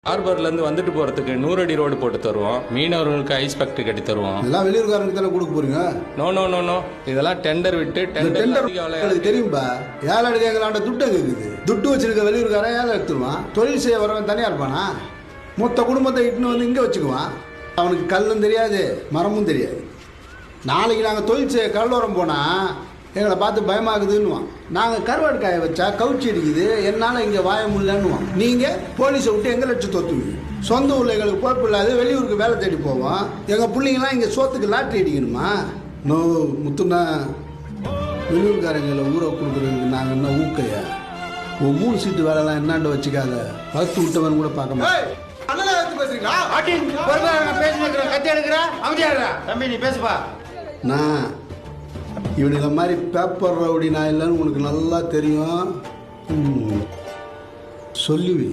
ஹார்பர்லேருந்து வந்துட்டு போகிறதுக்கு 100 அடி ரோடு போட்டு தருவோம். மீனவர்களுக்கு ஐஸ் ஃபேக்ட்ரி கட்டி தருவோம். இதெல்லாம் வெளியூர்காரனுக்கு தானே கொடுக்க போறீங்க? நோ நோ நோ நோ, இதெல்லாம் டெண்டர் விட்டு டெண்டர் தெரியும்பா. ஏழை எடுக்கலாண்ட துட்டு இருக்குது. துட்டு வச்சிருக்க வெளியூர்காரன் ஏழை எடுத்துருவான். தொழில் செய்ய வரவன் தனியா இருப்பானா? மொத்த குடும்பத்தை இட்டுன்னு வந்து இங்கே வச்சுக்குவான். அவனுக்கு கல்லும் தெரியாது, மரமும் தெரியாது. நாளைக்கு நாங்கள் தொழில் செய்ய கடலோரம் போனால் எங்களை பார்த்து பயமாகுதுன்னுவான். நாங்கள் கருவாடு காய வச்சா கவுச்சி அடிக்குது, என்னால் இங்கே வாய முடியலன்னுவான். நீங்கள் போலீஸை விட்டு எங்கள் லட்சம் தொத்துவீங்க. சொந்த ஊரில் எங்களுக்கு பொறுப்பு இல்லாது வெளியூருக்கு வேலை தேடி போவோம். எங்கள் பிள்ளைங்களாம் இங்கே சோத்துக்கு லாட்ரி அடிக்கணுமா? நோ முத்துனா, வெளியூர்காரங்களை ஊரை கொடுக்குறதுக்கு நாங்கள் என்ன ஊக்கையா? ஒரு 3 சீட்டு வேலைலாம் என்னாண்டு வச்சுக்காத. வளர்த்து விட்டவன் கூட பார்க்க மாட்டேன். நான் இவனுங்க மாதிரி பேப்பர் ரவுடி நான் இல்லைன்னு உனக்கு நல்லா தெரியும். சொல்லுவி.